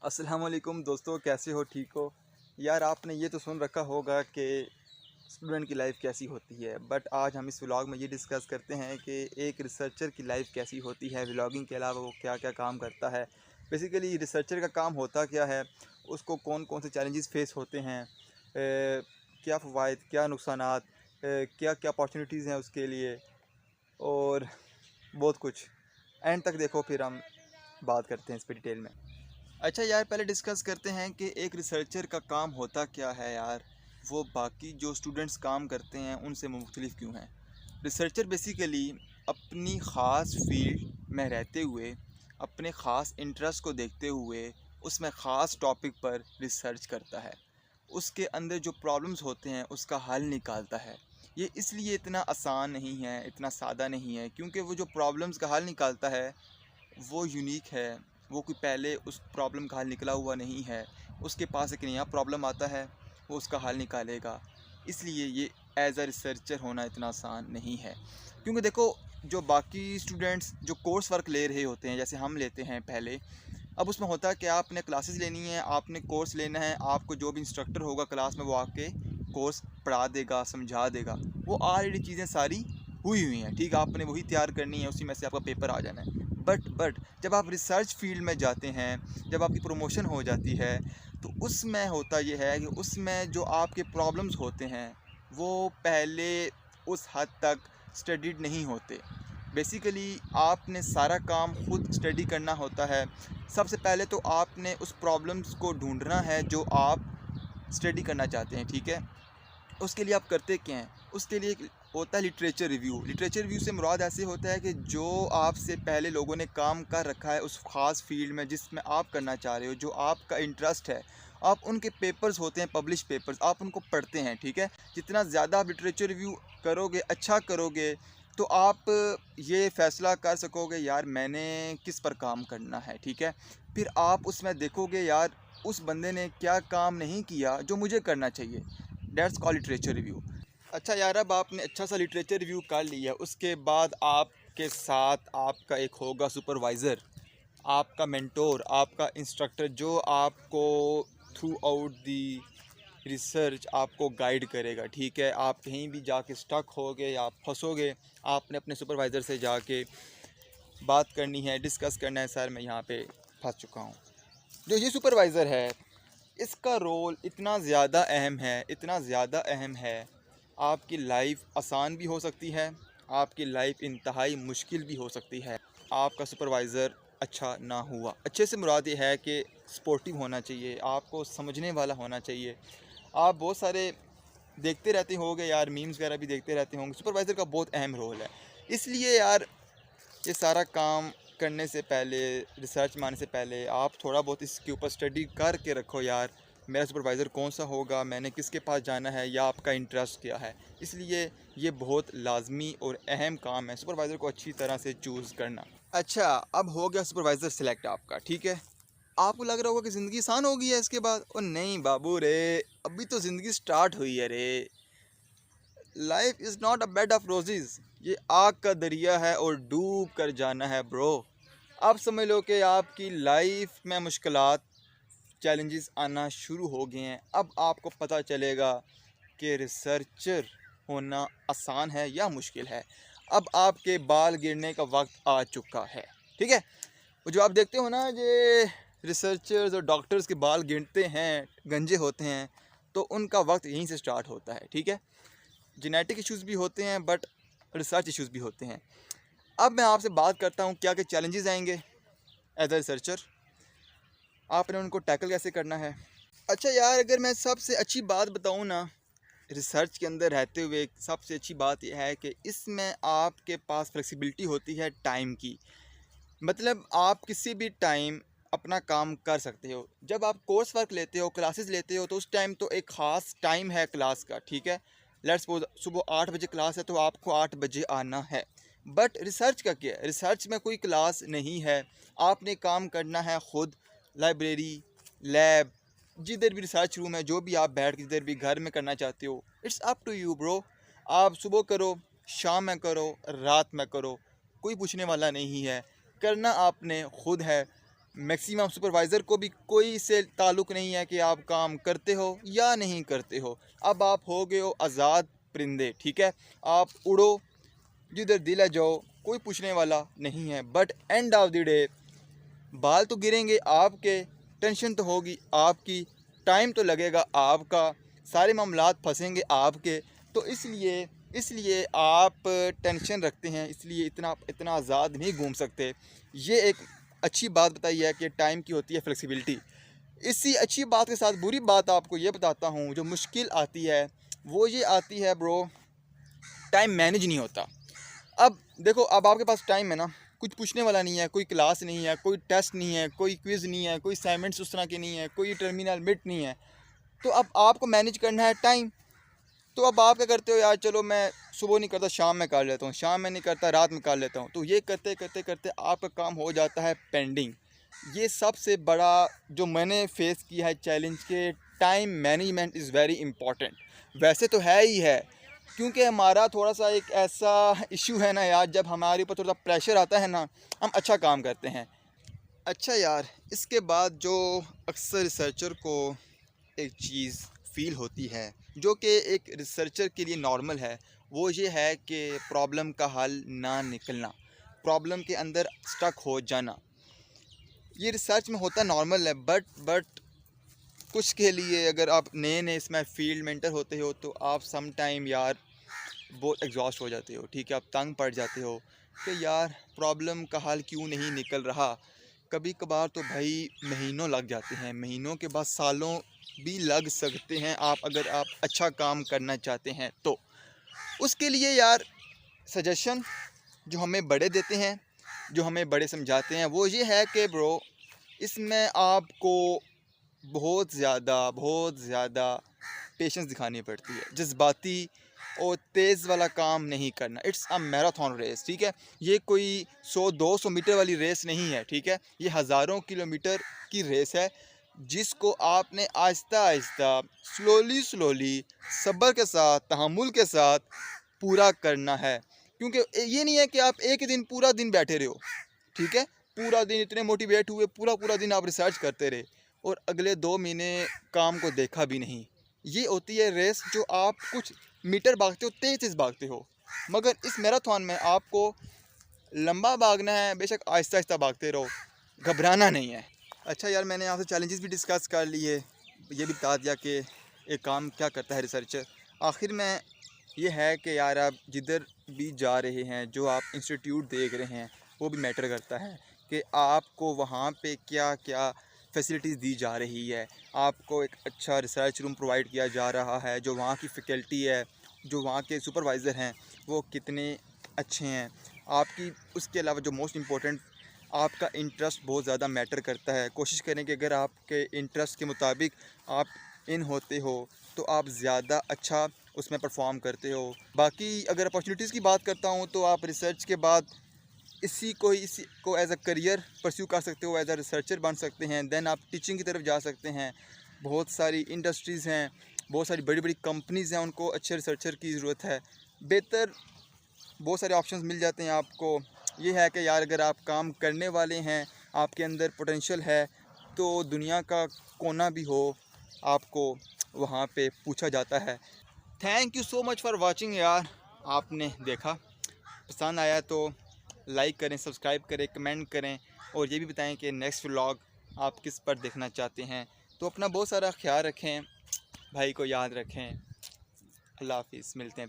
अस्सलाम वालेकुम दोस्तों, कैसे हो? ठीक हो यार? आपने ये तो सुन रखा होगा कि स्टूडेंट की लाइफ कैसी होती है, बट आज हम इस व्लॉग में ये डिस्कस करते हैं कि एक रिसर्चर की लाइफ कैसी होती है। व्लॉगिंग के अलावा वो क्या क्या काम करता है। बेसिकली रिसर्चर का काम होता क्या है, उसको कौन कौन से चैलेंजेस फेस होते हैं, क्या फ़वाइद, क्या नुकसानात, क्या क्या अपॉर्चुनिटीज़ हैं उसके लिए, और बहुत कुछ। एंड तक देखो, फिर हम बात करते हैं इस पर डिटेल में। अच्छा यार, पहले डिस्कस करते हैं कि एक रिसर्चर का काम होता क्या है यार। वो बाकी जो स्टूडेंट्स काम करते हैं उनसे मुख्तलिफ क्यों हैं? रिसर्चर बेसिकली अपनी ख़ास फील्ड में रहते हुए, अपने ख़ास इंटरेस्ट को देखते हुए, उसमें ख़ास टॉपिक पर रिसर्च करता है। उसके अंदर जो प्रॉब्लम्स होते हैं उसका हल निकालता है। ये इसलिए इतना आसान नहीं है, इतना सादा नहीं है, क्योंकि वो जो प्रॉब्लम्स का हल निकालता है वो यूनिक है। वो कोई पहले उस प्रॉब्लम का हल निकला हुआ नहीं है। उसके पास एक नया प्रॉब्लम आता है, वो उसका हल निकालेगा। इसलिए ये एज अ रिसर्चर होना इतना आसान नहीं है। क्योंकि देखो, जो बाकी स्टूडेंट्स जो कोर्स वर्क ले रहे होते हैं, जैसे हम लेते हैं पहले, अब उसमें होता है कि आपने क्लासेस लेनी है, आपने कोर्स लेना है, आपको जो भी इंस्ट्रक्टर होगा क्लास में वो आके कोर्स पढ़ा देगा, समझा देगा। वो ऑलरेडी चीज़ें सारी हुई हुई हैं, ठीक है, आपने वही तैयार करनी है, उसी में से आपका पेपर आ जाना है। बट जब आप रिसर्च फील्ड में जाते हैं, जब आपकी प्रमोशन हो जाती है, तो उसमें होता ये है कि उसमें जो आपके प्रॉब्लम्स होते हैं वो पहले उस हद तक स्टडीड नहीं होते। बेसिकली आपने सारा काम खुद स्टडी करना होता है। सबसे पहले तो आपने उस प्रॉब्लम्स को ढूंढना है जो आप स्टडी करना चाहते हैं, ठीक है। उसके लिए आप करते क्या हैं? उसके लिए एक होता है लिटरेचर रिव्यू। लिटरेचर रिव्यू से मुराद ऐसे होता है कि जो आपसे पहले लोगों ने काम कर रखा है उस ख़ास फील्ड में जिसमें आप करना चाह रहे हो, जो आपका इंटरेस्ट है, आप उनके पेपर्स होते हैं, पब्लिश पेपर्स, आप उनको पढ़ते हैं, ठीक है। जितना ज़्यादा आप लिटरेचर रिव्यू करोगे, अच्छा करोगे, तो आप ये फ़ैसला कर सकोगे यार मैंने किस पर काम करना है, ठीक है। फिर आप उसमें देखोगे यार उस बंदे ने क्या काम नहीं किया जो मुझे करना चाहिए। That's call literature review. अच्छा यार, अब आपने अच्छा सा लिटरेचर रिव्यू कर लिया, उसके बाद आपके साथ आपका एक होगा सुपरवाइज़र, आपका मेंटोर, आपका इंस्ट्रक्टर, जो आपको थ्रू आउट दी रिसर्च आपको गाइड करेगा, ठीक है। आप कहीं भी जाके स्टक होगे या आप फंसोगे, आपने अपने सुपरवाइज़र से जाके बात करनी है, डिस्कस करना है, सर मैं यहाँ पे फंस चुका हूँ। जो ये सुपरवाइज़र है, इसका रोल इतना ज़्यादा अहम है, इतना ज़्यादा अहम है। आपकी लाइफ आसान भी हो सकती है, आपकी लाइफ इंतहाई मुश्किल भी हो सकती है। आपका सुपरवाइज़र अच्छा ना हुआ, अच्छे से मुराद ये है कि सपोर्टिव होना चाहिए, आपको समझने वाला होना चाहिए। आप बहुत सारे देखते रहते होंगे यार, मीम्स वगैरह भी देखते रहते होंगे। सुपरवाइज़र का बहुत अहम रोल है। इसलिए यार ये सारा काम करने से पहले, रिसर्च में आने से पहले, आप थोड़ा बहुत इसके ऊपर स्टडी करके रखो यार, मेरा सुपरवाइज़र कौन सा होगा, मैंने किसके पास जाना है, या आपका इंटरेस्ट क्या है। इसलिए ये बहुत लाजमी और अहम काम है सुपरवाइज़र को अच्छी तरह से चूज़ करना। अच्छा, अब हो गया सुपरवाइज़र सिलेक्ट आपका, ठीक है। आपको लग रहा होगा कि ज़िंदगी आसान हो गई है इसके बाद। और नहीं बाबू रे, अभी तो ज़िंदगी स्टार्ट हुई है रे। Life is not a bed of roses. ये आग का दरिया है और डूब कर जाना है ब्रो। आप समझ लो कि आपकी लाइफ में मुश्किलात, चैलेंजेस आना शुरू हो गए हैं। अब आपको पता चलेगा कि रिसर्चर होना आसान है या मुश्किल है। अब आपके बाल गिरने का वक्त आ चुका है, ठीक है। वो जो आप देखते हो ना, ये रिसर्चर्स और डॉक्टर्स के बाल गिरते हैं, गंजे होते हैं, तो उनका वक्त यहीं से स्टार्ट होता है, ठीक है। जेनेटिक इश्यूज़ भी होते हैं, बट रिसर्च इश्यूज़ भी होते हैं। अब मैं आपसे बात करता हूँ क्या क्या चैलेंजेस आएंगे एज अ रिसर्चर, आपने उनको टैकल कैसे करना है। अच्छा यार, अगर मैं सबसे अच्छी बात बताऊँ ना, रिसर्च के अंदर रहते हुए सबसे अच्छी बात यह है कि इसमें आपके पास फ्लेक्सिबिलिटी होती है टाइम की। मतलब आप किसी भी टाइम अपना काम कर सकते हो। जब आप कोर्स वर्क लेते हो, क्लासेस लेते हो, तो उस टाइम तो एक ख़ास टाइम है क्लास का, ठीक है। लेट्स सपोज सुबह 8 बजे क्लास है तो आपको 8 बजे आना है। बट रिसर्च का क्या है? रिसर्च में कोई क्लास नहीं है, आपने काम करना है खुद। लाइब्रेरी, लैब, जिधर भी रिसर्च रूम है, जो भी आप बैठ के जिधर भी घर में करना चाहते हो, it's up to you bro. आप सुबह करो, शाम में करो, रात में करो, कोई पूछने वाला नहीं है। करना आपने खुद है। मैक्सिमम सुपरवाइज़र को भी कोई से ताल्लुक़ नहीं है कि आप काम करते हो या नहीं करते हो। अब आप हो गए हो आज़ाद परिंदे, ठीक है, आप उड़ो जिधर दिल है जाओ, कोई पूछने वाला नहीं है। But end of the day बाल तो गिरेंगे आपके, टेंशन तो होगी आपकी, टाइम तो लगेगा आपका, सारे मामलात फंसेंगे आपके। तो इसलिए आप टेंशन रखते हैं, इसलिए इतना आज़ाद नहीं घूम सकते। ये एक अच्छी बात बताई है कि टाइम की होती है फ्लेक्सिबिलिटी। इसी अच्छी बात के साथ बुरी बात आपको ये बताता हूँ, जो मुश्किल आती है वो ये आती है ब्रो, टाइम मैनेज नहीं होता। अब देखो, अब आपके पास टाइम है ना, कुछ पूछने वाला नहीं है, कोई क्लास नहीं है, कोई टेस्ट नहीं है, कोई क्विज़ नहीं है, कोई असाइनमेंट्स उस तरह के नहीं है, कोई टर्मिनल मिट नहीं है। तो अब आपको मैनेज करना है टाइम। तो अब आप क्या करते हो, यार चलो मैं सुबह नहीं करता, शाम में कर लेता हूँ, शाम में नहीं करता, रात में कर लेता हूँ। तो ये करते करते करते आपका काम हो जाता है पेंडिंग। ये सबसे बड़ा जो मैंने फेस किया है चैलेंज के, time management is very important. वैसे तो है ही है, क्योंकि हमारा थोड़ा सा एक ऐसा इशू है ना यार, जब हमारे ऊपर थोड़ा प्रेशर आता है ना, हम अच्छा काम करते हैं। अच्छा यार, इसके बाद जो अक्सर रिसर्चर को एक चीज़ फ़ील होती है, जो कि एक रिसर्चर के लिए नॉर्मल है, वो ये है कि प्रॉब्लम का हल ना निकलना, प्रॉब्लम के अंदर स्टक हो जाना। ये रिसर्च में होता नॉर्मल है, बट कुछ के लिए अगर आप नए नए इसमें फील्ड में एंटर होते हो तो आप सम टाइम यार बहुत एग्जॉस्ट हो जाते हो, ठीक है, आप तंग पड़ जाते हो कि यार प्रॉब्लम का हल क्यों नहीं निकल रहा। कभी कभार तो भाई महीनों लग जाते हैं, महीनों के बाद सालों भी लग सकते हैं, आप अगर आप अच्छा काम करना चाहते हैं तो। उसके लिए यार सजेशन जो हमें बड़े देते हैं, जो हमें बड़े समझाते हैं, वो ये है कि ब्रो, इसमें आपको बहुत ज़्यादा पेशेंस दिखानी पड़ती है। जज्बाती और तेज़ वाला काम नहीं करना। इट्स अ मैराथन रेस, ठीक है, ये कोई 100-200 मीटर वाली रेस नहीं है, ठीक है, ये हज़ारों किलोमीटर की रेस है, जिसको आपने आहिस्ता आहिस्ता स्लोली सब्र के साथ, तहम्मुल के साथ पूरा करना है। क्योंकि ये नहीं है कि आप एक ही दिन पूरा दिन बैठे रहे हो, ठीक है, पूरा दिन इतने मोटिवेट हुए, पूरा दिन आप रिसर्च करते रहे और अगले 2 महीने काम को देखा भी नहीं। ये होती है रेस जो आप कुछ मीटर भागते हो, तेज़ भागते हो, मगर इस मैराथन में आपको लंबा भागना है, बेशक आहिस्ता आहिस्ता भागते रहो, घबराना नहीं है। अच्छा यार, मैंने आपसे चैलेंजेस भी डिस्कस कर लिए, ये भी बता दिया कि एक काम क्या करता है रिसर्चर। आखिर में ये है कि यार आप जिधर भी जा रहे हैं, जो आप इंस्टीट्यूट देख रहे हैं, वो भी मैटर करता है कि आपको वहाँ पे क्या क्या फैसिलिटीज़ दी जा रही है। आपको एक अच्छा रिसर्च रूम प्रोवाइड किया जा रहा है, जो वहाँ की फैकल्टी है, जो वहाँ के सुपरवाइज़र हैं, वो कितने अच्छे हैं आपकी। उसके अलावा जो मोस्ट इम्पोर्टेंट, आपका इंटरेस्ट बहुत ज़्यादा मैटर करता है। कोशिश करें कि अगर आपके इंटरेस्ट के मुताबिक आप इन होते हो तो आप ज़्यादा अच्छा उसमें परफॉर्म करते हो। बाकी अगर अपॉर्चुनिटीज़ की बात करता हूँ तो आप रिसर्च के बाद इसी को एज अ करियर परस्यू कर सकते हो, एज अ रिसर्चर बन सकते हैं। देन आप टीचिंग की तरफ जा सकते हैं। बहुत सारी इंडस्ट्रीज़ हैं, बहुत सारी बड़ी बड़ी कंपनीज़ हैं, उनको अच्छे रिसर्चर की ज़रूरत है। बेहतर बहुत सारे ऑप्शंस मिल जाते हैं आपको। ये है कि यार अगर आप काम करने वाले हैं, आपके अंदर पोटेंशियल है, तो दुनिया का कोना भी हो, आपको वहाँ पे पूछा जाता है। Thank you so much for watching यार। आपने देखा, पसंद आया तो लाइक करें, सब्सक्राइब करें, कमेंट करें और ये भी बताएं कि नेक्स्ट व्लॉग आप किस पर देखना चाहते हैं। तो अपना बहुत सारा ख्याल रखें, भाई को याद रखें। अल्लाह हाफिज़, मिलते हैं।